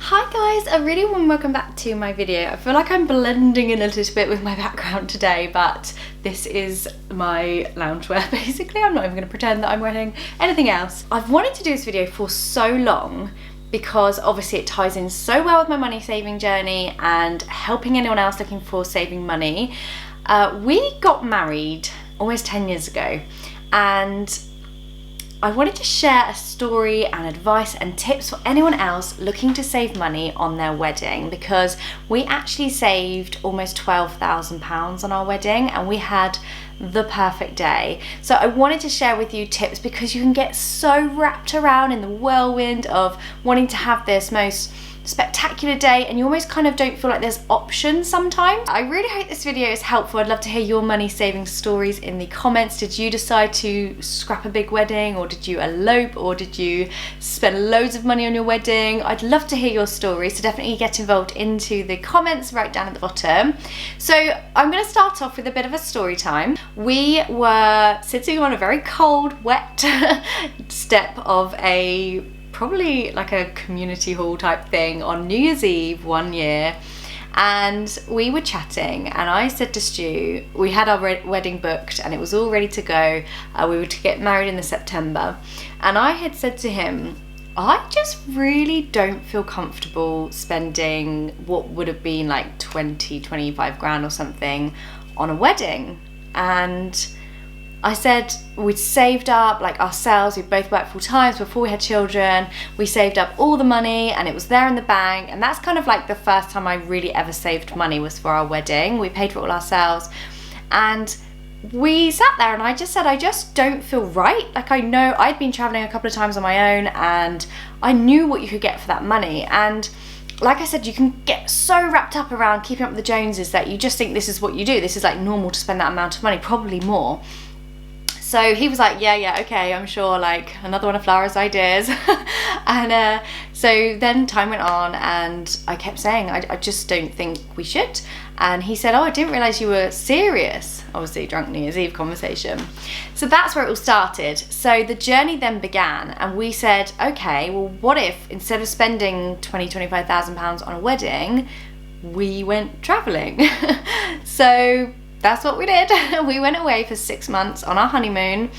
Hi guys, a really warm welcome back to my video. I feel like I'm blending in a little bit with my background today, but this is my loungewear basically. I'm not even going to pretend that I'm wearing anything else. I've wanted to do this video for so long because obviously it ties in so well with my money saving journey and helping anyone else looking for saving money. We got married almost 10 years ago, and I wanted to share a story and advice and tips for anyone else looking to save money on their wedding, because we actually saved almost £12,000 on our wedding and we had the perfect day. So I wanted to share with you tips because you can get so wrapped around in the whirlwind of wanting to have this most spectacular day and you almost kind of don't feel like there's options sometimes. I really hope this video is helpful. I'd love to hear your money saving stories in the comments. Did you decide to scrap a big wedding, or did you elope, or did you spend loads of money on your wedding? I'd love to hear your story, so definitely get involved into the comments right down at the bottom. So I'm going to start off with a bit of a story time. We were sitting on a very cold, wet step of probably like a community hall type thing on New Year's Eve one year, and we were chatting and I said to Stu, we had our wedding booked and it was all ready to go. We were to get married in the September, and I had said to him, I just really don't feel comfortable spending what would have been like 25 grand or something on a wedding. And I said we'd saved up, like ourselves, we both worked full time before we had children. We saved up all the money and it was there in the bank, and that's kind of like the first time I really ever saved money was for our wedding. We paid for it all ourselves, and we sat there and I just said, I just don't feel right. Like, I know I'd been traveling a couple of times on my own and I knew what you could get for that money, and like I said, you can get so wrapped up around keeping up with the Joneses that you just think this is what you do. This is like normal to spend that amount of money, probably more. So he was like, yeah, okay, I'm sure, like another one of Lara's ideas. And so then time went on and I kept saying, I just don't think we should. And he said, oh, I didn't realise you were serious. Obviously, drunk New Year's Eve conversation. So that's where it all started. So the journey then began, and we said, okay, well, what if instead of spending £25,000 on a wedding, we went travelling? So that's what we did. We went away for 6 months on our honeymoon,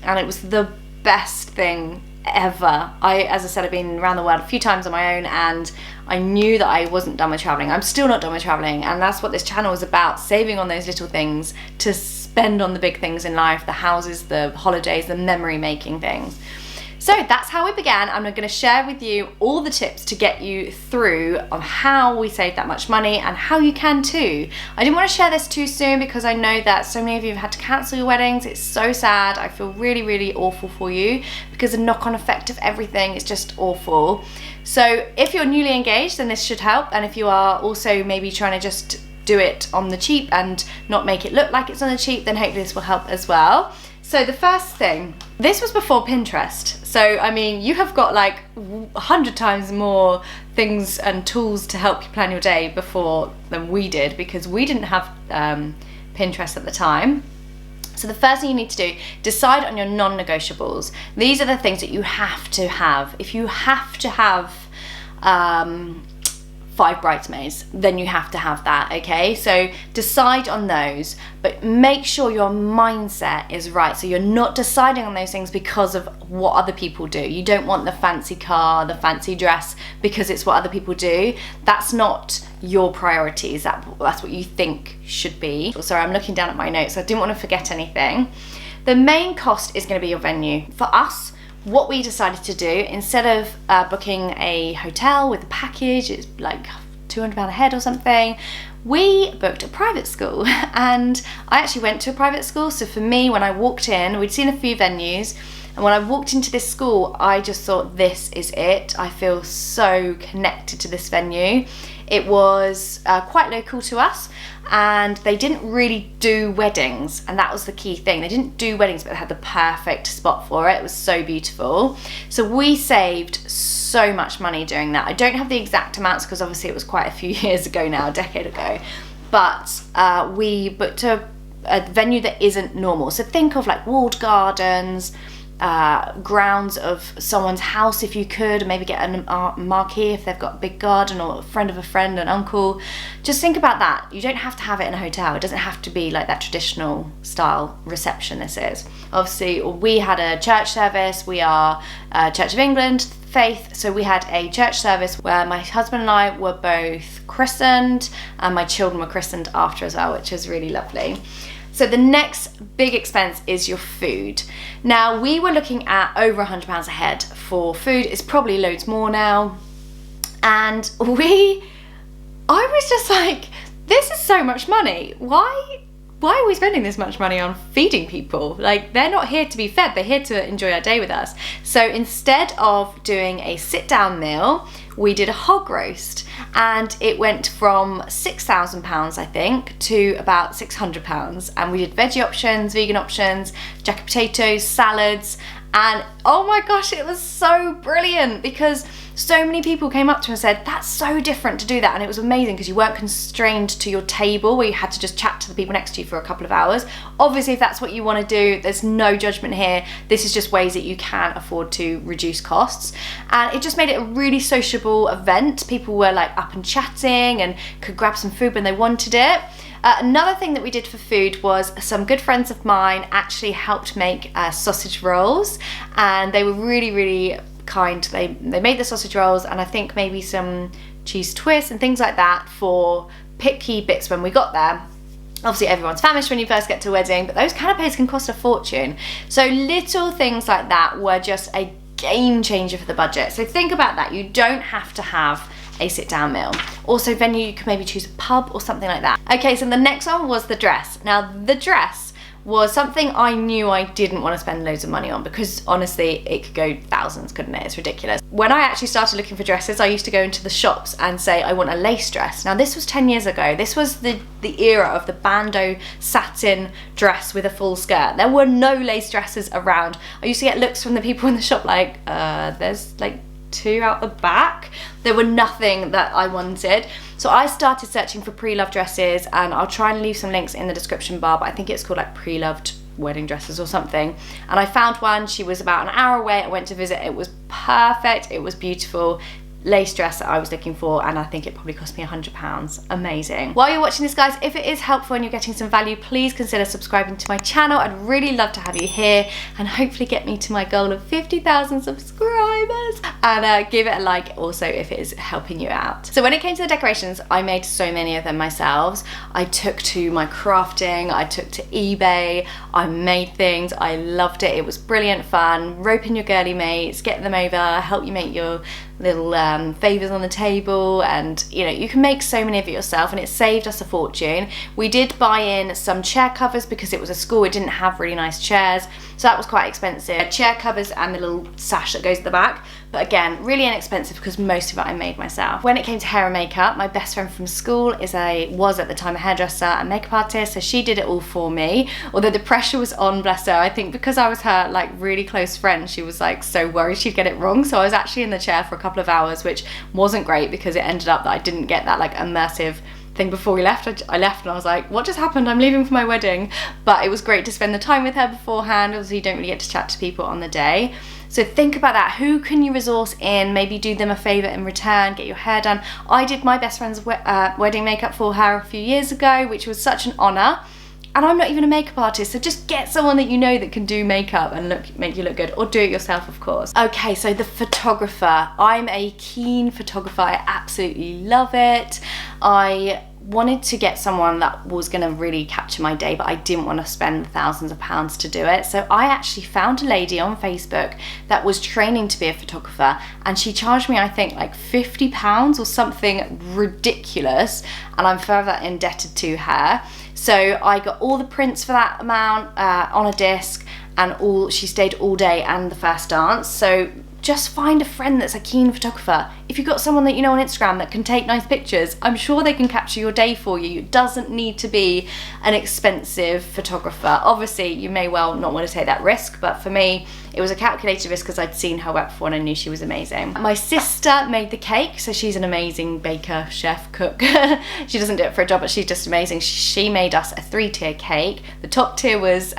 and it was the best thing ever. As I said, I've been around the world a few times on my own, and I knew that I wasn't done with traveling. I'm still not done with traveling, and that's what this channel is about, saving on those little things to spend on the big things in life, the houses, the holidays, the memory making things. So that's how we began. I'm going to share with you all the tips to get you through on how we save that much money and how you can too. I didn't want to share this too soon because I know that so many of you have had to cancel your weddings. It's so sad. I feel really, really awful for you because the knock-on effect of everything is just awful. So if you're newly engaged, then this should help. And if you are also maybe trying to just do it on the cheap and not make it look like it's on the cheap, then hopefully this will help as well. So the first thing, this was before Pinterest. So, I mean, you have got like 100 times more things and tools to help you plan your day before than we did, because we didn't have Pinterest at the time. So the first thing you need to do, decide on your non-negotiables. These are the things that you have to have. If you have to have 5 bridesmaids, then you have to have that, okay? So decide on those, but make sure your mindset is right. So you're not deciding on those things because of what other people do. You don't want the fancy car, the fancy dress, because it's what other people do. That's not your priorities. That's what you think should be. Sorry, I'm looking down at my notes. I didn't want to forget anything. The main cost is going to be your venue. For us, what we decided to do, instead of booking a hotel with a package, it's like £200 a head or something, we booked a private school. And I actually went to a private school. So for me, when I walked in, we'd seen a few venues, and when I walked into this school, I just thought, this is it. I feel so connected to this venue. It was quite local to us, and they didn't really do weddings, and that was the key thing. They didn't do weddings, but they had the perfect spot for it. It was so beautiful. So we saved so much money doing that. I don't have the exact amounts because obviously it was quite a few years ago now, a decade ago, but we booked a venue that isn't normal. So think of like walled gardens, grounds of someone's house if you could, maybe get a marquee if they've got a big garden, or a friend of a friend, an uncle. Just think about that. You don't have to have it in a hotel. It doesn't have to be like that traditional style reception this is. Obviously, we had a church service. We are Church of England faith, so we had a church service where my husband and I were both christened, and my children were christened after as well, which was really lovely. So the next big expense is your food. Now, we were looking at over £100 a head for food. It's probably loads more now. And I was just like, this is so much money. Why are we spending this much money on feeding people? Like, they're not here to be fed, they're here to enjoy our day with us. So instead of doing a sit-down meal, we did a hog roast, and it went from £6,000, I think, to about £600. And we did veggie options, vegan options, jacket potatoes, salads, and oh my gosh, it was so brilliant, because so many people came up to me and said, that's so different to do that. And it was amazing because you weren't constrained to your table where you had to just chat to the people next to you for a couple of hours. Obviously, if that's what you want to do, there's no judgment here. This is just ways that you can afford to reduce costs. And it just made it a really sociable event. People were like up and chatting and could grab some food when they wanted it. Another thing that we did for food was some good friends of mine actually helped make sausage rolls, and they were really, really kind. They made the sausage rolls, and I think maybe some cheese twists and things like that for picky bits when we got there. Obviously, everyone's famished when you first get to a wedding, but those canapes can cost a fortune. So little things like that were just a game changer for the budget. So think about that. You don't have to have a sit-down meal. Also, venue, you could maybe choose a pub or something like that. Okay, so the next one was the dress. Now, the dress was something I knew I didn't want to spend loads of money on, because honestly, it could go thousands, couldn't it? It's ridiculous. When I actually started looking for dresses, I used to go into the shops and say, I want a lace dress. Now, this was 10 years ago. This was the era of the bandeau satin dress with a full skirt. There were no lace dresses around. I used to get looks from the people in the shop like, there's like 2 out the back. There were nothing that I wanted. So I started searching for pre-loved dresses, and I'll try and leave some links in the description bar, but I think it's called like pre-loved wedding dresses or something. And I found one. She was about an hour away. I went to visit. It was perfect. It was beautiful. Lace dress that I was looking for, and I think it probably cost me £100. Amazing. While you're watching this, guys, if it is helpful and you're getting some value, please consider subscribing to my channel. I'd really love to have you here, and hopefully get me to my goal of 50,000 subscribers, and give it a like also if it is helping you out. So when it came to the decorations, I made so many of them myself. I took to my crafting, I took to eBay, I made things. I loved it. It was brilliant fun. Rope in your girly mates, get them over, help you make your little favours on the table, and you know, you can make so many of it yourself, and it saved us a fortune. We did buy in some chair covers because it was a school, it didn't have really nice chairs, so that was quite expensive. Chair covers and the little sash that goes at the back, but again, really inexpensive because most of it I made myself. When it came to hair and makeup, my best friend from school was at the time a hairdresser and makeup artist, so she did it all for me, although the pressure was on, bless her. I think because I was her like really close friend, she was like so worried she'd get it wrong, so I was actually in the chair for a couple of hours, which wasn't great because it ended up that I didn't get that like immersive thing before we left. I left and I was like, what just happened? I'm leaving for my wedding. But it was great to spend the time with her beforehand. Obviously, you don't really get to chat to people on the day. So think about that. Who can you resource in? Maybe do them a favour in return, get your hair done. I did my best friend's wedding makeup for her a few years ago, which was such an honour. And I'm not even a makeup artist, so just get someone that you know that can do makeup and make you look good, or do it yourself, of course. Okay, so the photographer. I'm a keen photographer. I absolutely love it. I wanted to get someone that was going to really capture my day, but I didn't want to spend thousands of pounds to do it. So I actually found a lady on Facebook that was training to be a photographer, and she charged me, I think, like £50 or something ridiculous, and I'm further indebted to her. So I got all the prints for that amount on a disc, and she stayed all day and the first dance. So just find a friend that's a keen photographer. If you've got someone that you know on Instagram that can take nice pictures, I'm sure they can capture your day for you. It doesn't need to be an expensive photographer. Obviously, you may well not want to take that risk, but for me, it was a calculated risk because I'd seen her work before and I knew she was amazing. My sister made the cake, so she's an amazing baker, chef, cook. She doesn't do it for a job, but she's just amazing. She made us a 3-tier cake. The top tier was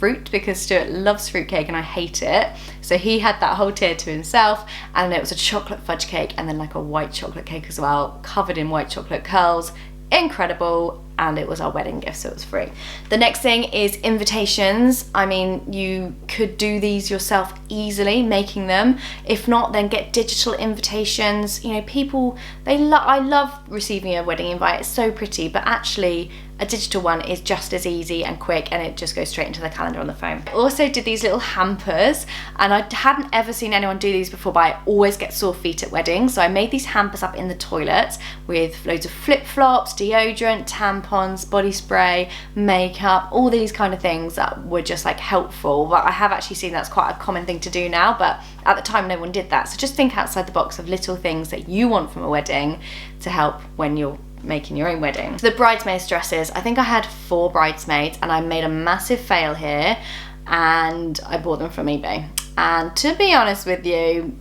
fruit because Stuart loves fruitcake and I hate it. So he had that whole tier to himself, and it was a chocolate fudge cake and then like a white chocolate cake as well, covered in white chocolate curls. Incredible. And it was our wedding gift, so it was free. The next thing is invitations. I mean, you could do these yourself easily, making them. If not, then get digital invitations. You know, people, I love receiving a wedding invite. It's so pretty, but actually a digital one is just as easy and quick, and it just goes straight into the calendar on the phone. I also did these little hampers, and I hadn't ever seen anyone do these before, but I always get sore feet at weddings. So I made these hampers up in the toilet with loads of flip-flops, deodorant, tampons, body spray, makeup, all these kind of things that were just like helpful. But I have actually seen that's quite a common thing to do now, but at the time no one did that. So just think outside the box of little things that you want from a wedding to help when you're making your own wedding. So the bridesmaids dresses, I think I had 4 bridesmaids and I made a massive fail here, and I bought them from eBay. And to be honest with you,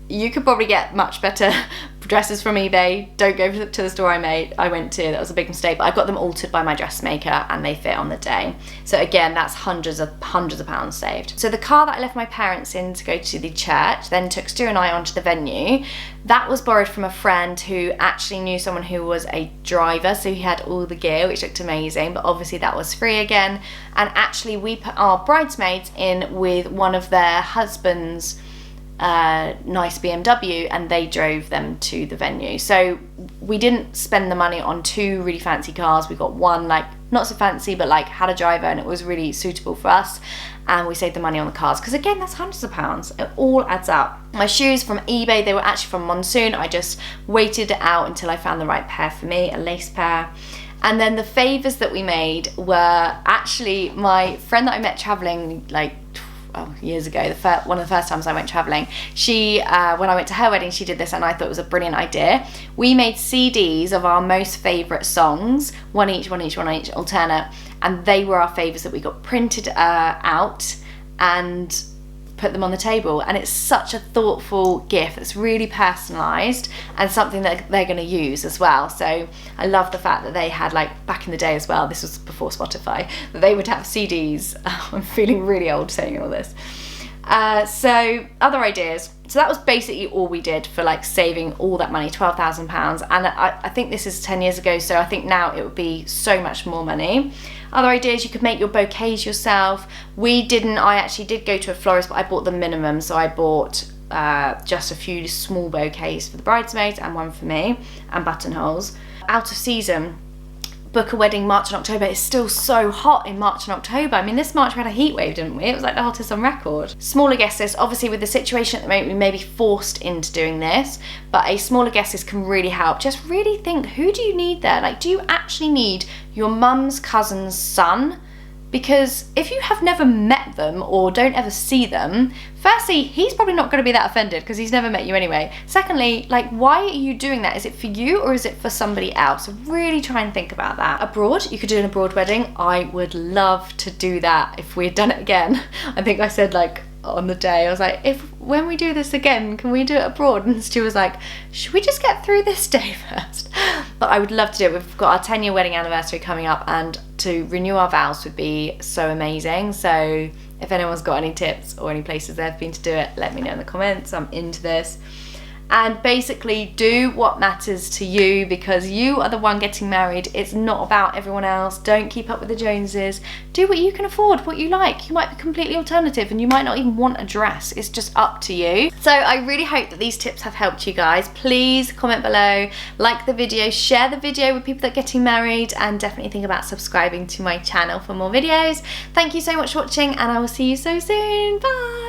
you could probably get much better dresses from eBay. Don't go to the store I went to, that was a big mistake, but I got them altered by my dressmaker and they fit on the day. So again, that's hundreds of pounds saved. So the car that I left my parents in to go to the church then took Stu and I onto the venue. That was borrowed from a friend who actually knew someone who was a driver, so he had all the gear, which looked amazing, but obviously that was free again. And actually we put our bridesmaids in with one of their husbands' nice BMW, and they drove them to the venue. So we didn't spend the money on 2 really fancy cars. We got one like not so fancy, but like had a driver, and it was really suitable for us, and we saved the money on the cars, because again, that's hundreds of pounds. It all adds up. My shoes from eBay, they were actually from Monsoon. I just waited it out until I found the right pair for me, a lace pair. And then the favours that we made were actually my friend that I met travelling like years ago, one of the first times I went travelling. She, when I went to her wedding, she did this, and I thought it was a brilliant idea. We made CDs of our most favourite songs, one each, alternate, and they were our favourites that we got printed out and put them on the table. And it's such a thoughtful gift that's really personalised and something that they're going to use as well. So I love the fact that they had, like back in the day as well, this was before Spotify, that they would have CDs. I'm feeling really old saying all this. So other ideas. So that was basically all we did for like saving all that money, £12,000. And I think this is 10 years ago, so I think now it would be so much more money. Other ideas, you could make your bouquets yourself. I actually did go to a florist, but I bought the minimum. So I bought just a few small bouquets for the bridesmaids and one for me, and buttonholes. Out of season, book a wedding March and October. It's still so hot in March and October. I mean, this March we had a heat wave, didn't we? It was like the hottest on record. Smaller guest list, obviously with the situation at the moment, we may be forced into doing this, but a smaller guest list can really help. Just really think, who do you need there? Like, do you actually need your mum's cousin's son? Because if you have never met them or don't ever see them, firstly, he's probably not going to be that offended because he's never met you anyway. Secondly, like, why are you doing that? Is it for you or is it for somebody else? So really try and think about that. Abroad, you could do an abroad wedding. I would love to do that if we had done it again. I think I said like on the day, I was like, when we do this again, can we do it abroad? And Stu was like, should we just get through this day first? But I would love to do it. We've got our 10-year wedding anniversary coming up, and to renew our vows would be so amazing. So if anyone's got any tips or any places they've been to do it, let me know in the comments. I'm into this. And basically do what matters to you, because you are the one getting married. It's not about everyone else. Don't keep up with the Joneses. Do what you can afford, what you like. You might be completely alternative and you might not even want a dress. It's just up to you. So I really hope that these tips have helped you guys. Please comment below, like the video, share the video with people that are getting married, and definitely think about subscribing to my channel for more videos. Thank you so much for watching, and I will see you so soon. Bye.